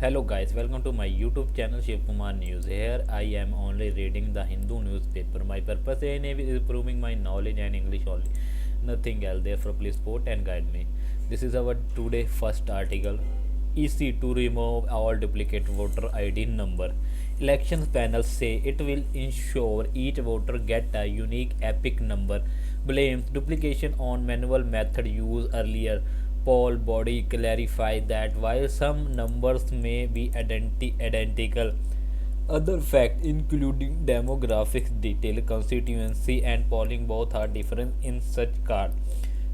Hello guys, welcome to my YouTube channel Shiv Kumar News. Here I am only reading the Hindu newspaper. My purpose in it is improving my knowledge and English only. Nothing else. Therefore, please support and guide me. This is our today first article. EC to remove all duplicate voter ID number. Elections panel say it will ensure each voter get a unique epic number. Blames duplication on manual method used earlier. Poll body clarified that while some numbers may be identical, other facts including demographics, detail, constituency, and polling both are different in such card.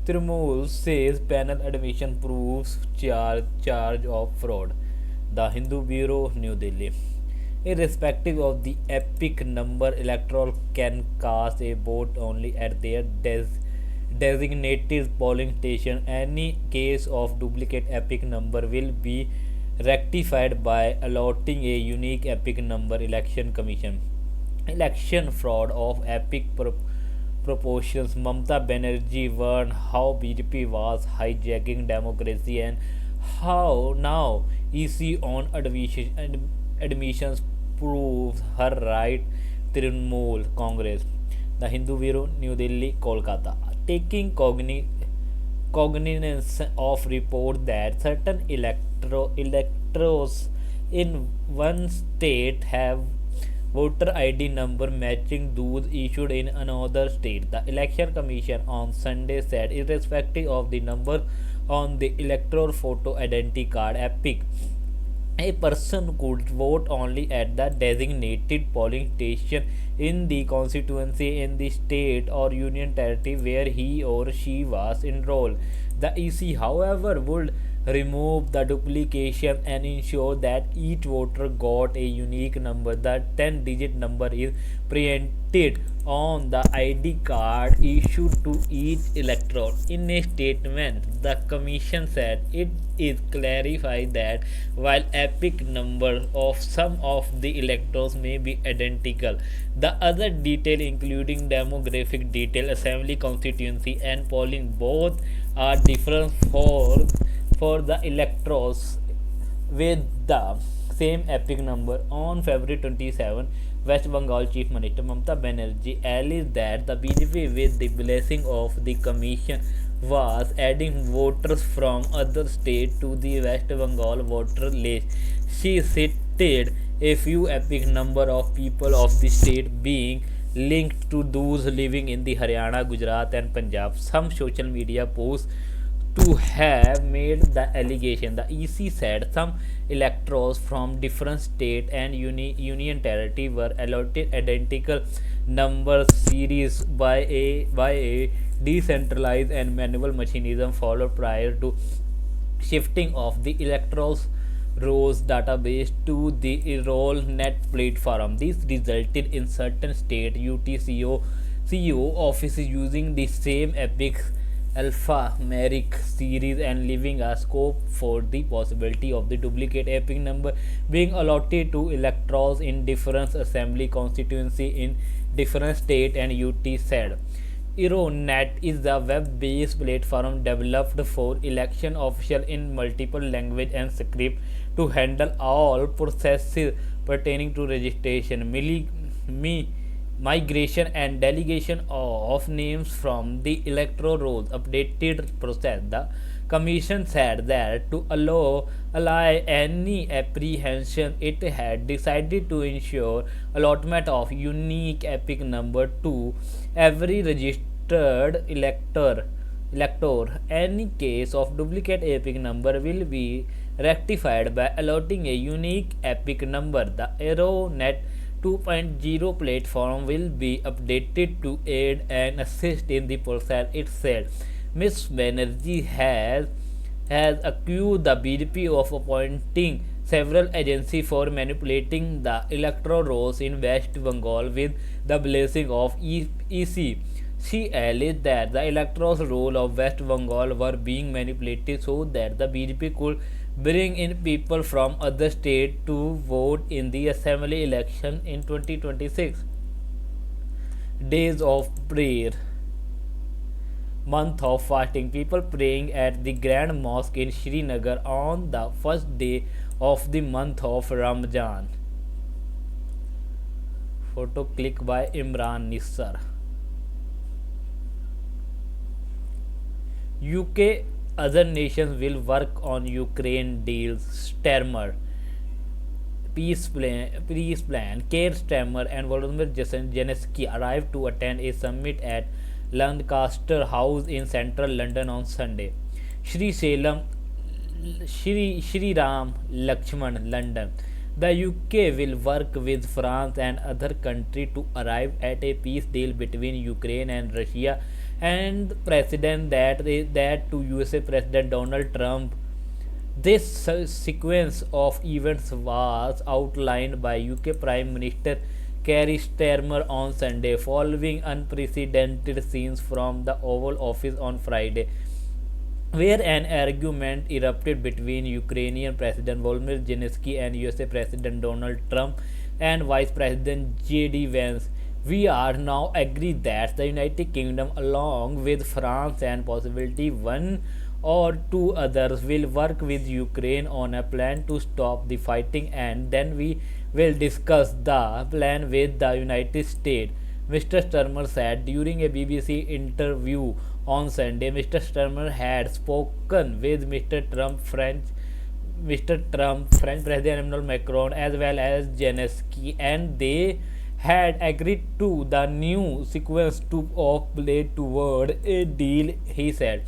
Trimoul says panel admission proves charge of fraud. The Hindu Bureau, New Delhi. Irrespective of the epic number, electoral can cast a vote only at their designated polling station. Any case of duplicate epic number will be rectified by allotting a unique epic number. Election Commission. Election fraud of epic proportions. Mamta Banerjee warned how BJP was hijacking democracy and how now EC on admissions proves her right. Trinamool Congress. The Hindu Bureau, New Delhi, Kolkata. Taking cognizance of report that certain electors in one state have voter ID number matching those issued in another state. The Election Commission on Sunday said, irrespective of the number on the electoral photo identity card epic, a person could vote only at the designated polling station in the constituency in the state or union territory where he or she was enrolled. The EC, however, would remove the duplication and ensure that each voter got a unique number. The 10-digit number is printed on the ID card issued to each elector. In a statement, the Commission said it is clarified that while epic number of some of the electors may be identical, the other detail including demographic detail, assembly constituency and polling both are different for the electors with the same epic number. On February 27, West Bengal Chief Minister Mamta Banerjee alleged that the BJP, with the blessing of the Commission, was adding voters from other states to the West Bengal voter list. She cited a few epic number of people of the state being linked to those living in the Haryana, Gujarat, and Punjab. Some social media posts to have made the allegation. The EC said some electors from different state and union territory were allotted identical number series by a decentralized and manual mechanism followed prior to shifting of the electoral rolls database to the EnrollNet platform. This resulted in certain state UTCO offices using the same epic alphanumeric series and leaving a scope for the possibility of the duplicate epic number being allotted to electors in different assembly constituency in different state. And UT said EnrollNet is the web-based platform developed for election officials in multiple language and script to handle all processes pertaining to registration, migration and delegation of names from the electoral rolls. Updated process. The Commission said that to allay any apprehension, it had decided to ensure allotment of unique epic number to every registered elector. Any case of duplicate epic number will be rectified by allotting a unique epic number. The EnrollNet 2.0 platform will be updated to aid and assist in the process, it said. Ms. Banerjee has accused the BJP of appointing several agencies for manipulating the electoral rolls in West Bengal with the blessing of EC. She alleged that the electoral roll of West Bengal were being manipulated so that the BJP could bring in people from other states to vote in the assembly election in 2026. Days of prayer. Month of fasting. People praying at the Grand Mosque in Srinagar on the first day of the month of Ramadan. Photo click by Imran Nisar. UK, other nations will work on Ukraine deals. Starmer. Peace plan. Keir Starmer and Volodymyr Zelensky arrived to attend a summit at Lancaster House in central London on Sunday. Sri Salem, Shri Ram Lakshman, London. The UK will work with France and other countries to arrive at a peace deal between Ukraine and Russia, and President that to USA President Donald Trump. This sequence of events was outlined by UK Prime Minister Keir Starmer on Sunday, following unprecedented scenes from the Oval Office on Friday, where an argument erupted between Ukrainian President Volodymyr Zelensky and USA President Donald Trump and Vice President J.D. Vance. We are now agreed that the United Kingdom, along with France and possibly one or two others, will work with Ukraine on a plan to stop the fighting, and then we will discuss the plan with the United States, Mr. Sturmer said during a BBC interview on Sunday. Mr. Sturmer had spoken with Mr. Trump, French President Emmanuel Macron, as well as Zelensky, and they had agreed to the new sequence of play toward a deal, he said.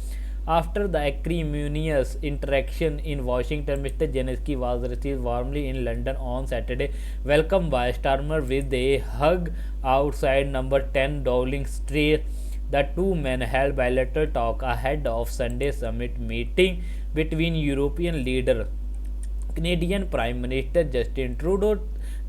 After the acrimonious interaction in Washington, Mr. Zelensky was received warmly in London on Saturday, welcomed by Starmer with a hug outside number 10 Dowling Street. The two men held bilateral talk ahead of Sunday's summit meeting between European leader Canadian Prime Minister Justin Trudeau,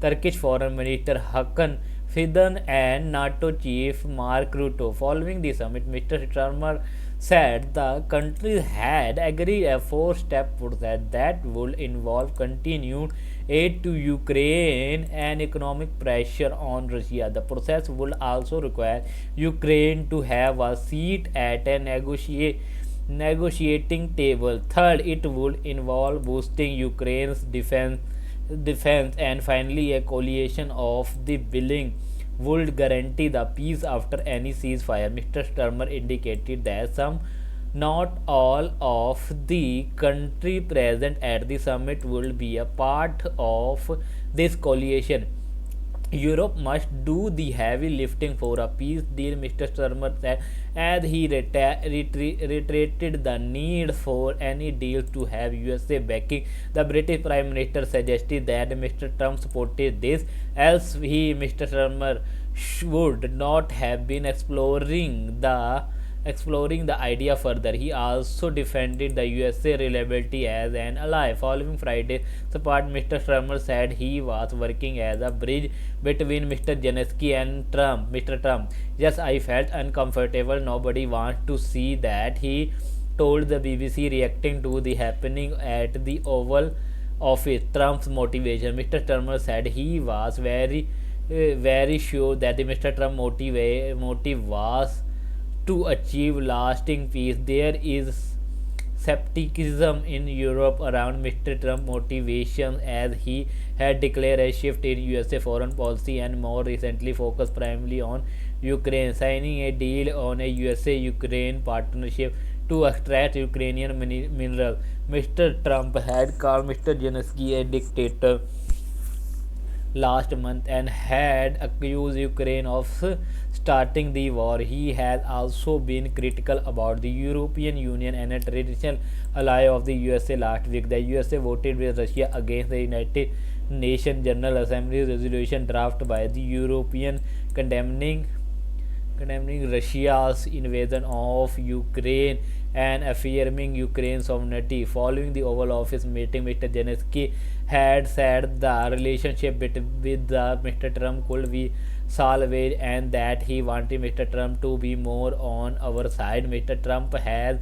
Turkish Foreign Minister Hakan Fidan, and NATO Chief Mark Rutte. Following the summit, Mr. Starmer said the countries had agreed a four-step process that would involve continued aid to Ukraine and economic pressure on Russia. The process would also require Ukraine to have a seat at a negotiating table. Third, it would involve boosting Ukraine's defense, and finally, a coalition of the willing would guarantee the peace after any ceasefire. Mr. Sturmer indicated that some, not all, of the countries present at the summit will be a part of this coalition. Europe must do the heavy lifting for a peace deal, Mr. Sturmer said, as he reiterated the need for any deal to have USA backing. The British Prime Minister suggested that Mr. Trump supported this, else Mr. Sturmer, would not have been exploring the idea further. He also defended the USA reliability as an ally. Following Friday's support, Mr. Sturmer said he was working as a bridge between Mr. Zelensky and Mr. Trump. Yes, I felt uncomfortable. Nobody wants to see that, he told the BBC, reacting to the happening at the Oval Office. Trump's motivation. Mr. Sturmer said he was very sure that the Mr. Trump motive was to achieve lasting peace. There is skepticism in Europe around Mr. Trump's motivation, as he had declared a shift in USA foreign policy and more recently focused primarily on Ukraine, signing a deal on a USA-Ukraine partnership to extract Ukrainian minerals. Mr. Trump had called Mr. Zelensky a dictator last month and had accused Ukraine of starting the war. He has also been critical about the European Union and a traditional ally of the USA. Last week, the USA voted with Russia against the United Nations General Assembly resolution draft by the European condemning Russia's invasion of Ukraine and affirming Ukraine's sovereignty. Following the Oval Office meeting, Mr. Zelensky had said the relationship with Mr. Trump could be salvaged and that he wanted Mr. Trump to be more on our side. Mr. Trump had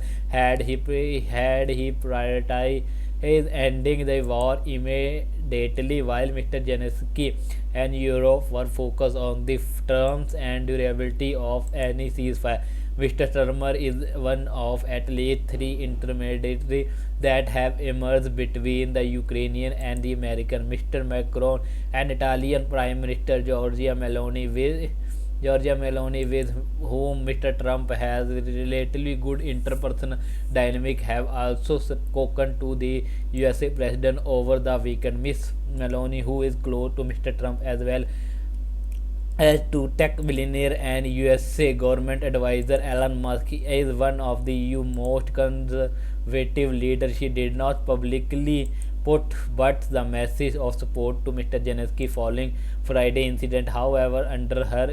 he prioritized ending the war immediately, while Mr. Zelensky and Europe were focused on the terms and durability of any ceasefire. Mr. Sturmer is one of at least three intermediaries that have emerged between the Ukrainian and the American. Mr. Macron and Italian Prime Minister Giorgia Meloni, with whom Mr. Trump has relatively good interpersonal dynamic, have also spoken to the USA President over the weekend. Miss Meloni, who is close to Mr. Trump as well as to tech billionaire and USA government advisor Elon Musk, is one of the EU most conservative leaders. She did not publicly put but the message of support to Mr. Zelensky following Friday incident. However, under her,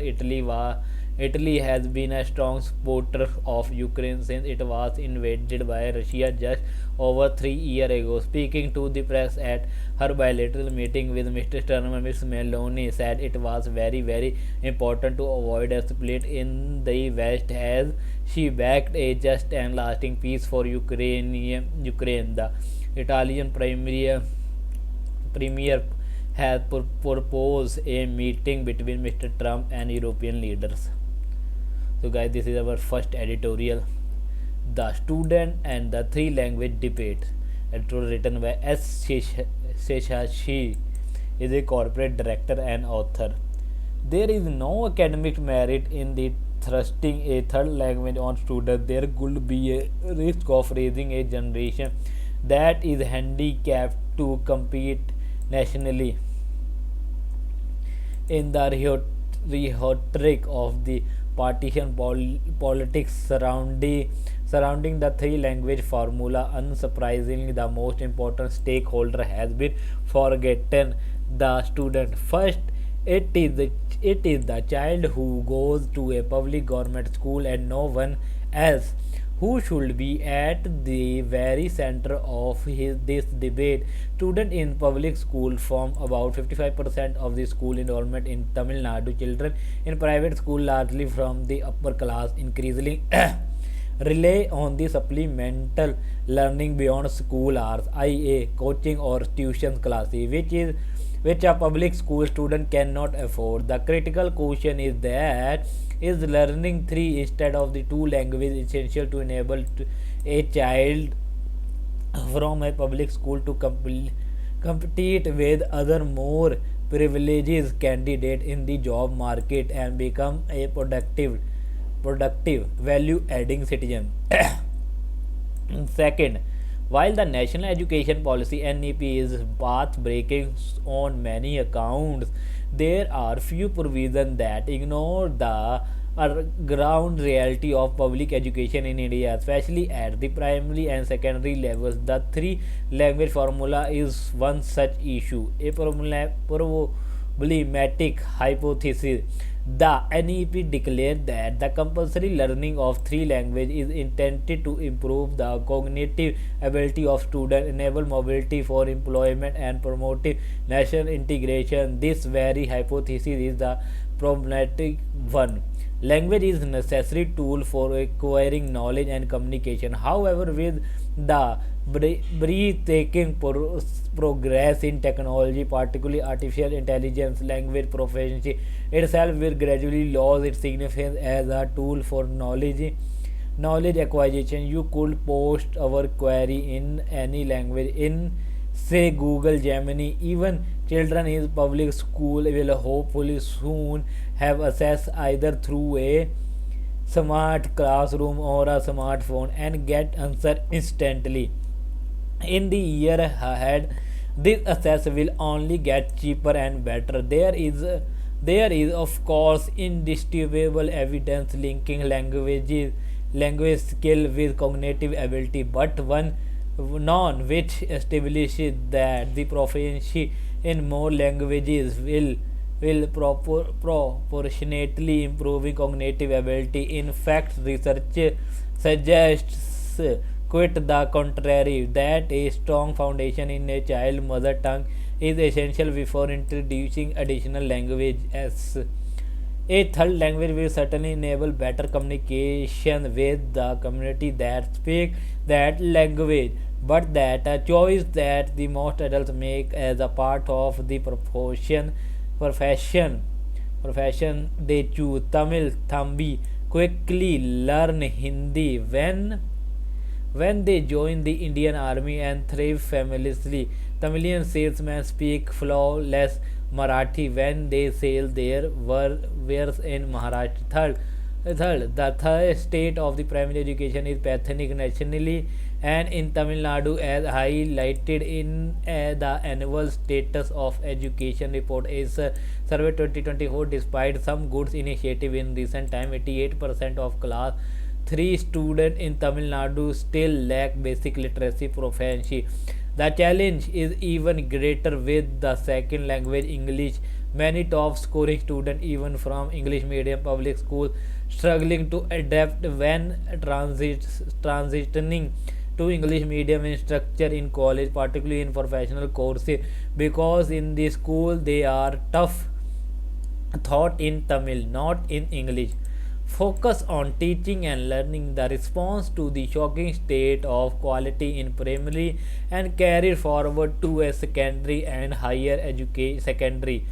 Italy has been a strong supporter of Ukraine since it was invaded by Russia just over 3 years ago. Speaking to the press at her bilateral meeting with Mr. Sturmer, Ms. Meloni said it was very important to avoid a split in the West as she backed a just and lasting peace for Ukraine. The Italian premier has proposed a meeting between Mr. Trump and European leaders. So, guys, this is our first editorial, The Student and the Three Language Debate. It was written by S. Seshashi, is a corporate director and author. There is no academic merit in the thrusting a third language on students. There could be a risk of raising a generation that is handicapped to compete nationally. In the rhetoric of the partisan politics surrounding the three language formula, unsurprisingly, the most important stakeholder has been forgotten: the student. First, it is the child who goes to a public government school and no one else, who should be at the very center of this debate. Students in public school form about 55% of the school enrollment in Tamil Nadu. Children in private school, largely from the upper class, increasingly rely on the supplemental learning beyond school hours, i.e., coaching or tuition classes, which a public school student cannot afford. The critical question is that is learning three instead of the two languages essential to enable a child from a public school to compete with other more privileged candidates in the job market and become a productive value adding citizen. Second, while the National Education Policy (NEP) is path breaking on many accounts, there are few provisions that ignore the ground reality of public education in India, especially at the primary and secondary levels. The three language formula is one such issue. A problematic hypothesis. The NEP declared that the compulsory learning of three languages is intended to improve the cognitive ability of students, enable mobility for employment, and promote national integration. This very hypothesis is the problematic one. Language is a necessary tool for acquiring knowledge and communication. However, with the breathtaking progress in technology, particularly artificial intelligence, language proficiency itself will gradually lose its significance as a tool for knowledge acquisition. You could post our query in any language in, say, Google Gemini. Even children in public school will hopefully soon have access either through a smart classroom or a smartphone and get answer instantly. In the year ahead, this access will only get cheaper and better. There is of course indisputable evidence linking language skill with cognitive ability, but none which establishes that the proficiency in more languages will proportionately improving cognitive ability. In fact, research suggests quite the contrary, that a strong foundation in a child mother tongue is essential before introducing additional languages. A third language will certainly enable better communication with the community that speak that language, but that a choice that the most adults make as a part of the profession they choose. Tamil, Thambi, quickly learn Hindi when they join the Indian Army and thrive famously. Tamilian salesmen speak flawless Marathi when they sell their wares in Maharashtra. The third state of the primary education is pathetic nationally and in Tamil Nadu, as highlighted in the annual status of education report is survey 2024. Despite some good initiative in recent time, 88% of class 3 students in Tamil Nadu still lack basic literacy proficiency. The challenge is even greater with the second language English. Many top scoring students, even from English medium public schools, struggling to adapt when transitioning to English medium instructor in college, particularly in professional courses, because in the school they are tough taught in Tamil, not in English. Focus on teaching and learning the response to the shocking state of quality in primary and carry forward to a secondary and higher education secondary.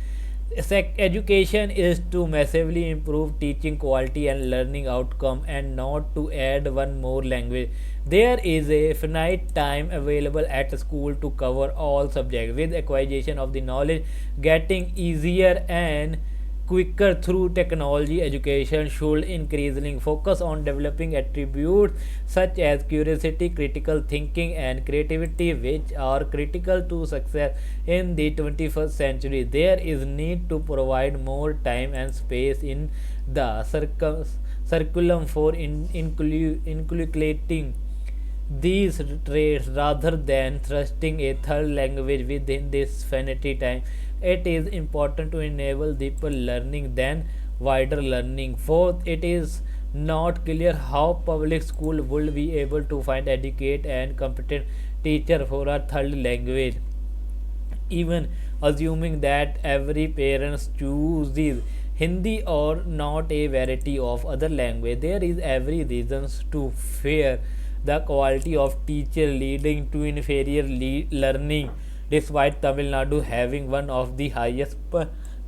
Education is to massively improve teaching quality and learning outcome and not to add one more language. There is a finite time available at school to cover all subjects, with acquisition of the knowledge getting easier and quicker through technology. Education should increasingly focus on developing attributes such as curiosity, critical thinking, and creativity, which are critical to success in the 21st century. There is need to provide more time and space in the curriculum for inculcating these traits rather than thrusting a third language within this finite time. It is important to enable deeper learning than wider learning. Fourth, it is not clear how public school will be able to find educate and competent teacher for a third language, even assuming that every parent chooses Hindi or not a variety of other language. There is every reason to fear the quality of teacher leading to inferior learning. Despite Tamil Nadu having one of the highest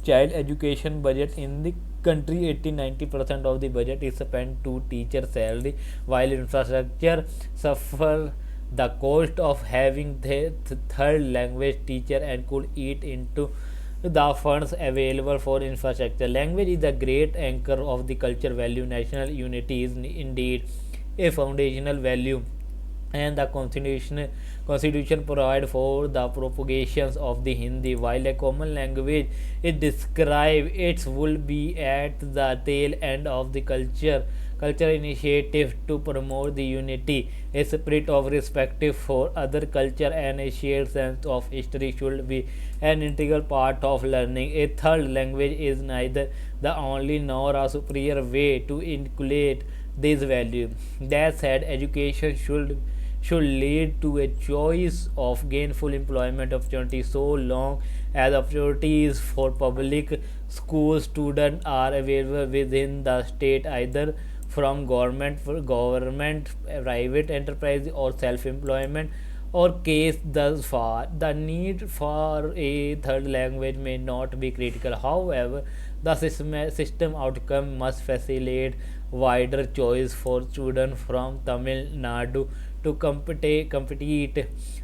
child education budget in the country, 80-90% of the budget is spent to teacher salary, while infrastructure suffer the cost of having the third language teacher and could eat into the funds available for infrastructure. Language is the great anchor of the culture value. National unity is indeed a foundational value, and the constitution provide for the propagations of the Hindi. While a common language is described, it will be at the tail end of the culture initiative to promote the unity. A spirit of respect for other culture and a shared sense of history should be an integral part of learning. A third language is neither the only nor a superior way to inculcate this value. That said, education should lead to a choice of gainful employment opportunities so long as opportunities for public school students are available within the state, either from government, private enterprise, or self-employment or case. Thus far, the need for a third language may not be critical. However, the system outcome must facilitate wider choice for students from Tamil Nadu to compete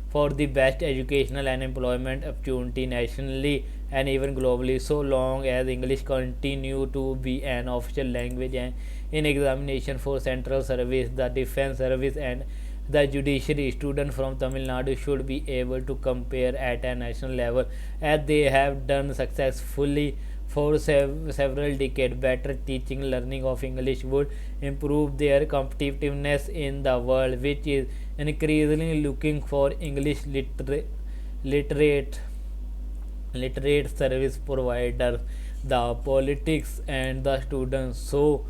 for the best educational and employment opportunity nationally and even globally, so long as English continue to be an official language and in examination for central service, the defense service, and the judiciary. Students from Tamil Nadu should be able to compare at a national level as they have done successfully for several decades. Better teaching learning of English would improve their competitiveness in the world, which is increasingly looking for English literate service providers, the politics, and the students. So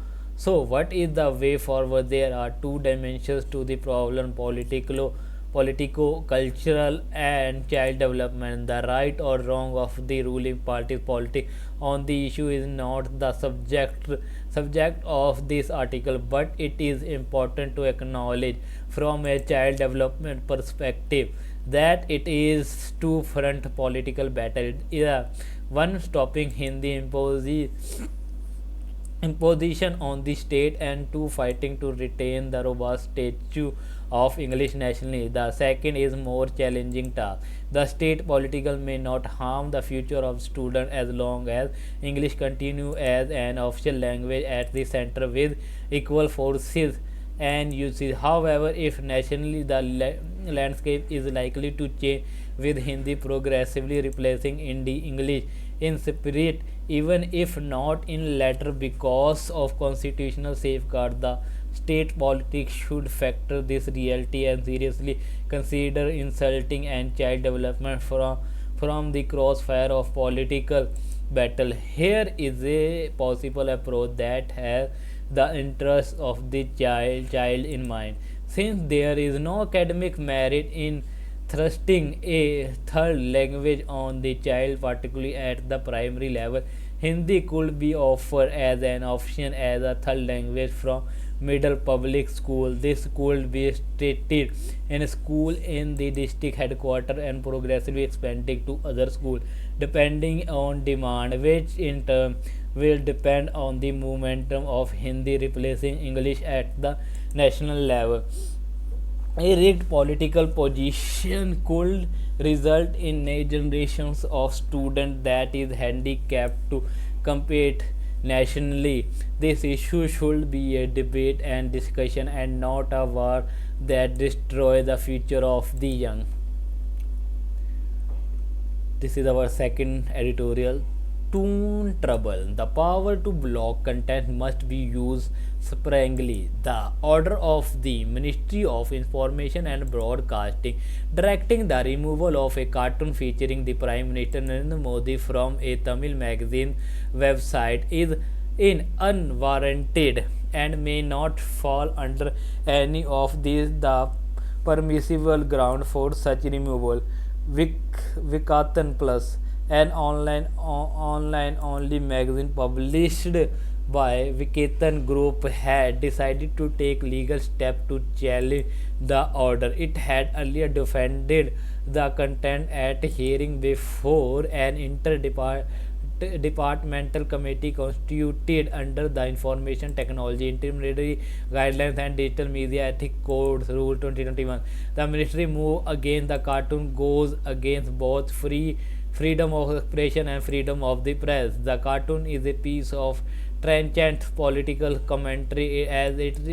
what is the way forward? There are two dimensions to the problem: politico-cultural and child development. The right or wrong of the ruling party's politics on the issue is not the subject of this article, but it is important to acknowledge from a child development perspective that it is two front political battle. One stopping Hindi imposition on the state and two fighting to retain the robust statue of English nationally. The second is more challenging task. The state political may not harm the future of student as long as English continue as an official language at the center with equal forces and usage. However, if nationally the landscape is likely to change with Hindi progressively replacing English in spirit, even if not in letter, because of constitutional safeguard. The state politics should factor this reality and seriously consider insulting and child development from the crossfire of political battle. Here is a possible approach that has the interests of the child in mind. Since there is no academic merit in thrusting a third language on the child, particularly at the primary level, Hindi could be offered as an option as a third language from middle public school. This could be stated in a school in the district headquarters and progressively expanding to other schools depending on demand, which in turn will depend on the momentum of Hindi replacing English at the national level. A rigged political position could result in a generations of students that is handicapped to compete nationally. This issue should be a debate and discussion and not a war that destroy the future of the young. This is our second editorial. Tune trouble. The power to block content must be used sparingly. The order of the Ministry of Information and Broadcasting directing the removal of a cartoon featuring the Prime Minister Narendra Modi from a Tamil magazine website is in unwarranted and may not fall under any of these the permissible ground for such removal. Vikatan Plus, an online only magazine published by Vikatan Group, had decided to take legal steps to challenge the order. It had earlier defended the content at a hearing before an departmental committee constituted under the Information Technology Intermediary Guidelines and Digital Media Ethics Codes Rule 2021. The ministry move against the cartoon goes against both freedom of expression and freedom of the press. The cartoon is a piece of trenchant political commentary as it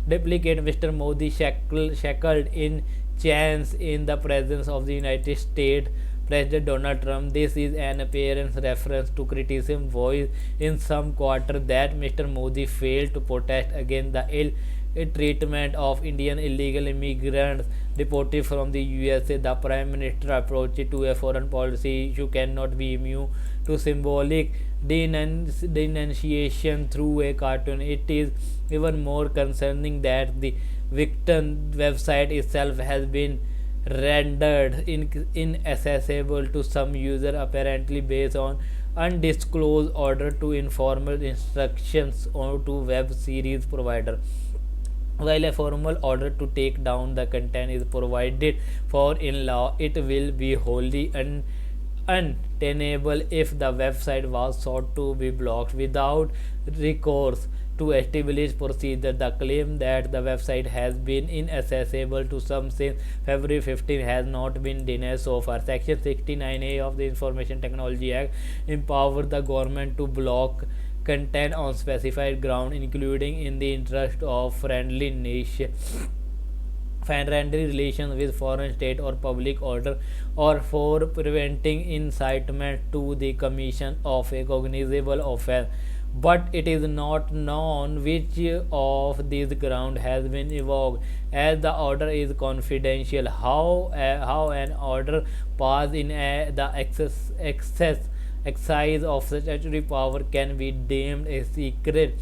duplicates Mr. Modi shackled in chains in the presence of the United States President Donald Trump. This is an apparent reference to criticism voiced in some quarter that Mr. Modi failed to protest against the ill treatment of Indian illegal immigrants deported from the USA. The Prime Minister approach to a foreign policy issue cannot be immune to symbolic denunciation through a cartoon. It is even more concerning that the Victon website itself has been rendered inaccessible to some users, apparently based on undisclosed order to informal instructions or to web series provider. While a formal order to take down the content is provided for in law, it will be wholly untenable if the website was sought to be blocked without recourse to establish procedure. The claim that the website has been inaccessible to some since February 15 has not been denied so far. Section 69A of the Information Technology Act empowers the government to block content on specified ground, including in the interest of friendly relations with foreign state or public order, or for preventing incitement to the commission of a cognizable offence. But it is not known which of these grounds has been evoked, as the order is confidential. How an order passed in the exercise of statutory power can be deemed a secret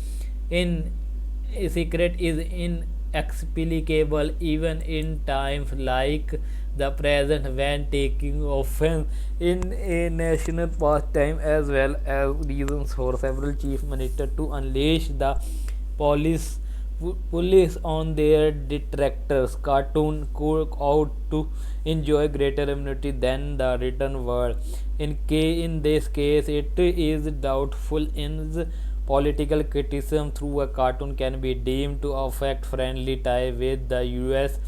is inexplicable even in times like the present, when taking offense in a national pastime, as well as reasons for several chief ministers to unleash the police police on their detractors. Cartoon could out to enjoy greater immunity than the written word. In this case, it is doubtful in Political criticism through a cartoon can be deemed to affect friendly tie with the US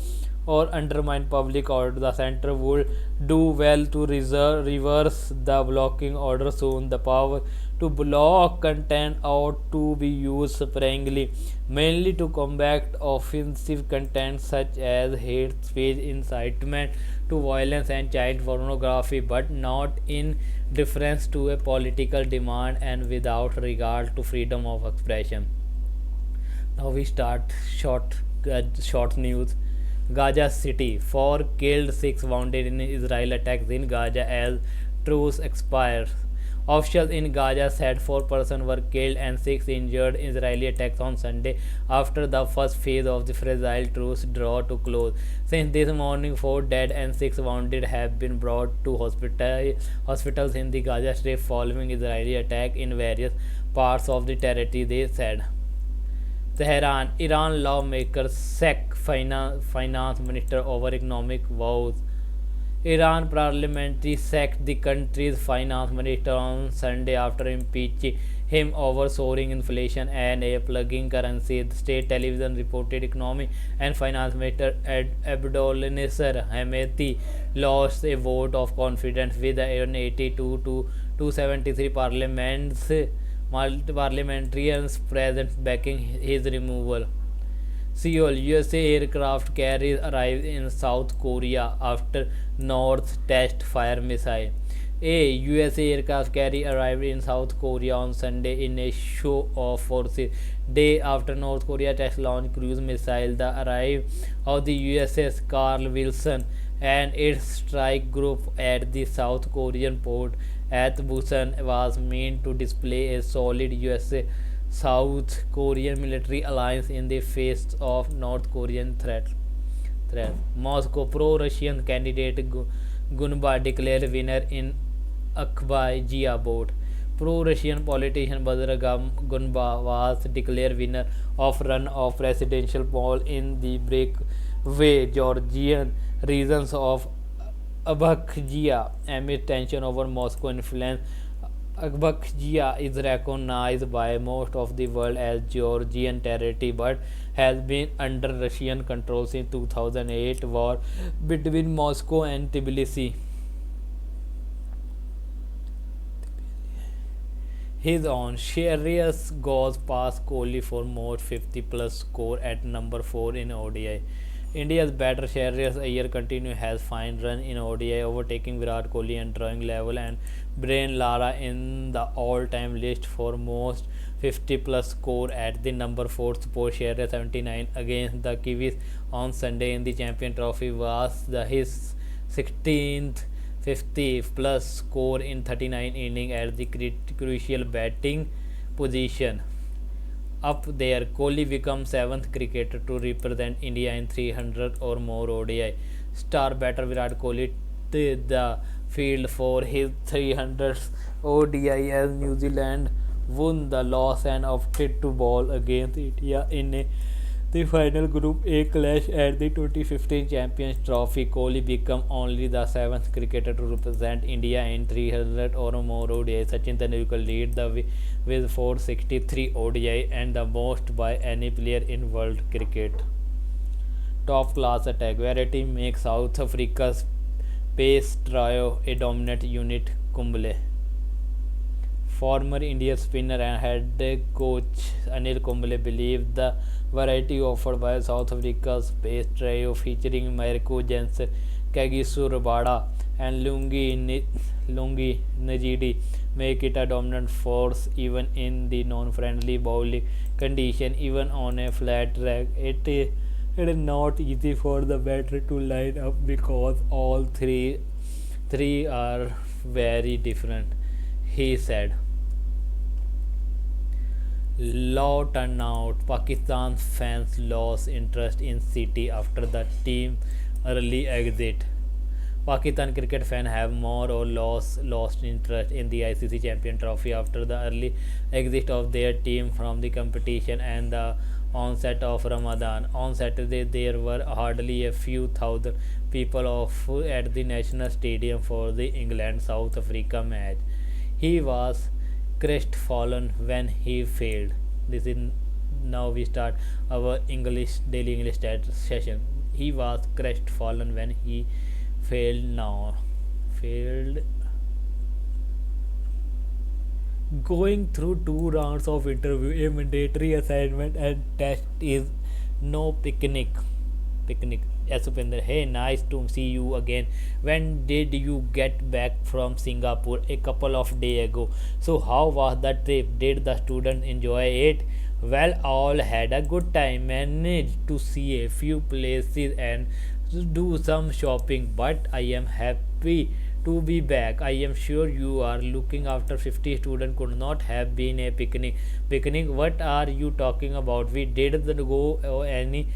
or undermine public order. The center would do well to reverse the blocking order soon. The power to block content ought to be used sparingly, mainly to combat offensive content such as hate speech, incitement to violence, and child pornography, but not in deference to a political demand and without regard to freedom of expression. Now we start short news. Gaza City: 4 killed, 6 wounded in Israel attacks in Gaza as truce expires. Officials in Gaza said 4 persons were killed and 6 injured in Israeli attacks on Sunday after the first phase of the fragile truce draw to close. Since this morning, 4 dead and 6 wounded have been brought to hospitals in the Gaza Strip following Israeli attack in various parts of the territory, they said. Tehran: Iran lawmakers sack finance minister over economic woes. Iran parliamentary sacked the country's finance minister on Sunday after impeaching him over soaring inflation and a plugging currency. The state television reported economy and finance minister Abdolnasser Hameti lost a vote of confidence with an 82 to 273 parliamentarians present backing his removal. Seoul: USA aircraft carriers arrived in South Korea after North test fire missile. A USA aircraft carrier arrived in South Korea on Sunday in a show of forces, day after North Korea test launched cruise missile. The arrival of the USS Carl Wilson and its strike group at the South Korean port at Busan was meant to display a solid USA South Korean military alliance in the face of North Korean threat. Moscow: pro-Russian candidate Gunba declared winner in Akhbazia vote. Pro-Russian politician Bazargan Gunba was declared winner of runoff presidential poll in the breakaway Georgian regions of Abkhazia amid tension over Moscow influence. Abkhazia is recognized by most of the world as Georgian territory but has been under Russian control since 2008 war between Moscow and Tbilisi. His own Sirius goes past Kohli for most 50 plus score at number 4 in ODI. India's batter Shreyas Iyer continue has fine run in ODI, overtaking Virat Kohli and drawing level and Brian Lara in the all-time list for most 50 plus score at the number 4 spot. Shreyas 79 against the Kiwis on Sunday in the Champion Trophy was his 16th 50 plus score in 39 innings at the crucial batting position. Up there, Kohli becomes 7th cricketer to represent India in 300 or more ODI. Star batter Virat Kohli did the field for his 300th ODI as New Zealand won the loss and opted to bowl against India in the final Group A clash at the 2015 Champions Trophy. Kohli became only the 7th cricketer to represent India in 300 or more ODI. Sachin Tendulkar lead the way with 463 ODI and the most by any player in world cricket. Top class attack. Verity makes South Africa's pace trio a dominant unit. Kumble. Former Indian spinner and head coach Anil Kumble believed the variety offered by South Africa's pace trio featuring Marco Jansen, Kagiso Rabada and Lungi Najidi make it a dominant force even in the non-friendly bowling condition. Even on a flat track, it is not easy for the batter to line up because all three are very different, he said. Low turnout. Pakistan fans lost interest in City after the team early exit. Pakistan cricket fans have more or less lost interest in the ICC Champion Trophy after the early exit of their team from the competition and the onset of Ramadan. On Saturday, there were hardly a few thousand people at the National Stadium for the England-South Africa match. He was crestfallen when he failed. This is now we start our English daily English session. He was crestfallen when he failed. Now failed. Going through two rounds of interview, a mandatory assignment and test is no picnic. Picnic. Yes, Upender. Hey, nice to see you again. When did you get back from Singapore? A couple of days ago. So how was the trip? Did the students enjoy it? Well, all had a good time. Managed to see a few places and do some shopping. But I am happy to be back. I am sure you are looking after 50 students could not have been a picnic. Picnic? What are you talking about? We didn't go any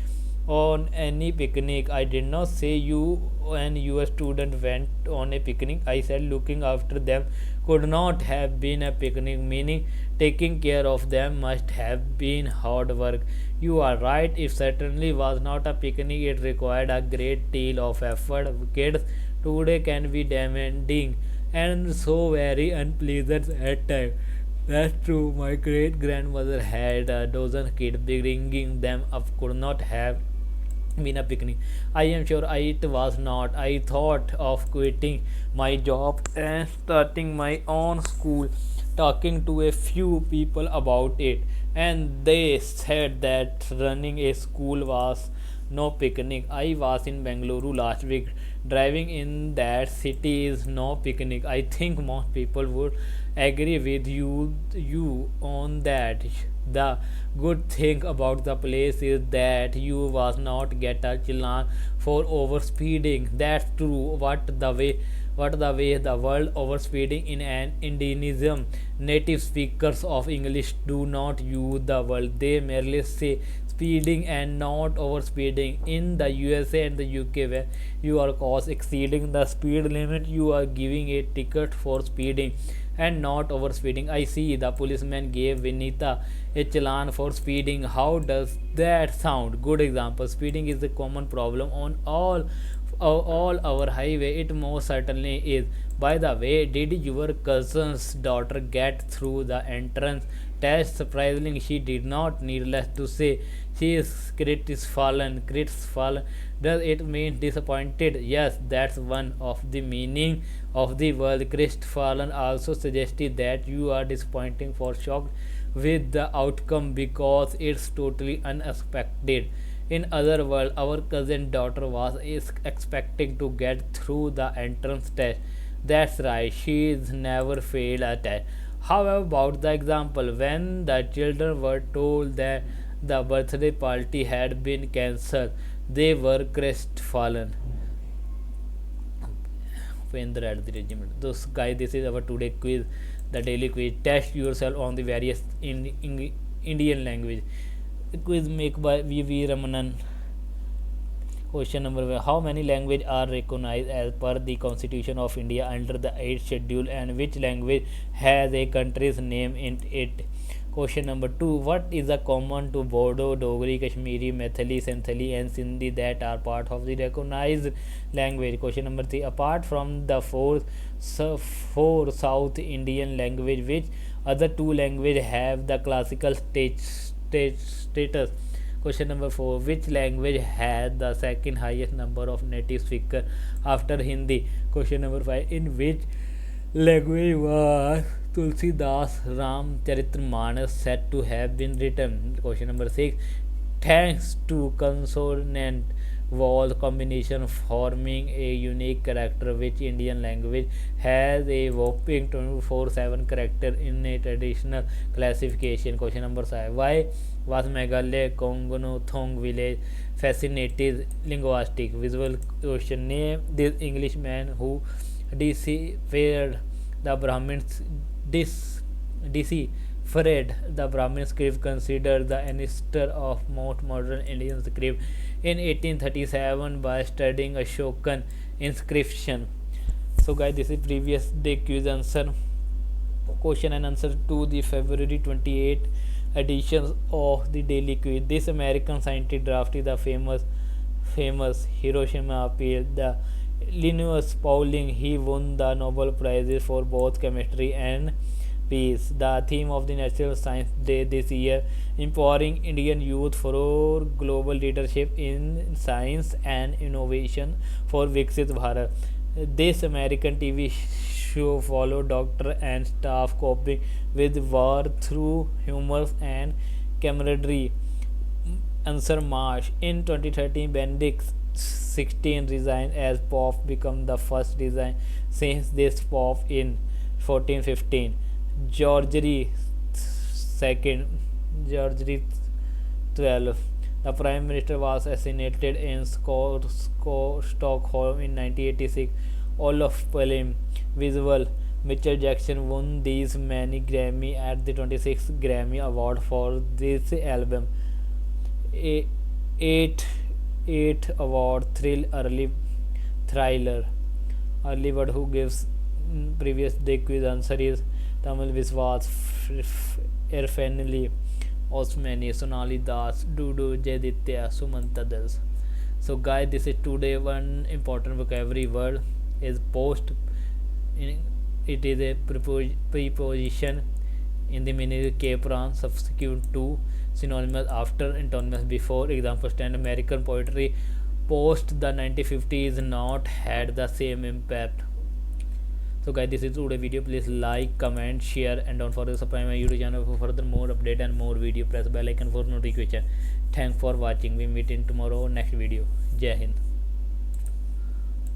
on any picnic. I did not say you and your student went on a picnic. I said looking after them could not have been a picnic, meaning taking care of them must have been hard work. You are right, it certainly was not a picnic, it required a great deal of effort. Kids today can be demanding and so very unpleasant at times. That's true. My great grandmother had a dozen kids. Bringing them up could not have been a picnic. I am sure it was not. I thought of quitting my job and starting my own school, talking to a few people about it, and they said that running a school was no picnic. I was in Bengaluru last week. Driving in that city is no picnic. I think most people would agree with you on that. The good thing about the place is that you was not get a challan for overspeeding. That's true. What the way the world overspeeding in an Indonesian. Native speakers of English do not use the word. They merely say speeding and not overspeeding. In the USA and the UK, where you are caught exceeding the speed limit, you are giving a ticket for speeding and not overspeeding. I see. The policeman gave Vinita a challan for speeding. How does that sound? Good example. Speeding is a common problem on all our highway. It most certainly is. By the way, did your cousin's daughter get through the entrance test? Surprisingly, she did not. Needless to say, she is crestfallen. Crestfallen. Does it mean disappointed? Yes, that's one of the meaning of the word. Crestfallen also suggested that you are disappointing for shocked with the outcome because it's totally unexpected. In other words, our cousin daughter was expecting to get through the entrance test. That's right, she's never failed a test. How about the example when the children were told that the birthday party had been cancelled? They were crestfallen. Upendra at the regiment. Those guys, this is our today quiz, the daily quiz. Test yourself on the various Indian language. Quiz make by V.V. Ramanan. Question number 1. How many languages are recognized as per the Constitution of India under the 8th schedule, and which language has a country's name in it? Question number 2. What is a common to Bodo, Dogri, Kashmiri, Maithili, Santhali and Sindhi that are part of the recognized language? Question number 3. Apart from the four South Indian language, which other two languages have the classical status? Question number 4. Which language has the second highest number of native speakers after Hindi? Question number 5. In which language was Tulsidas Ramcharitmanas said to have been written? Question number 6. Thanks to consonant vowel combination forming a unique character, which Indian language has a whopping 24/7 character in a traditional classification? Question number 7. Why was Meghalaya Kongonothong village fascinated linguistic? Visual question. Name this Englishman who deciphered the Brahmins deciphered the Brahmin script, considered the ancestor of most modern Indian script in 1837 by studying Ashokan inscription. So guys, this is previous day quiz answer, question and answer to the February 28 editions of the daily quiz. This American scientist drafted the famous Hiroshima appeal, the Linus Pauling. He won the Nobel Prizes for both chemistry and peace. The theme of the National Science Day this year, empowering Indian youth for global leadership in science and innovation for Viksit Bharat. This American TV show followed doctor and staff coping with war through humor and camaraderie. Answer March. In 2013, Benedict XVI resigned as Pope, become the first resign since this Pope in 1415. Georgery II, Georgery XII. The Prime Minister was assassinated in Stockholm in 1986. Olof Palme, visual. Mitchell Jackson won these many Grammy at the 26th Grammy Award for this album. A- eight eight award thrill early thriller early word who gives previous day quiz answer is Tamil Viswas Irfanli Osmani Sonali Das Dudu Jeditya Sumanta Das. So guys, this is today one important vocabulary word is post. It is a preposition in the meaning capron subsequent to, synonymous after, antonymous before. Example stand American poetry post the 1950s not had the same impact. So guys, this is today video. Please like, comment, share, and don't forget to subscribe my YouTube channel for further more update and more video. Press bell icon for notification. Thanks for watching. We meet in tomorrow next video. Jai Hind.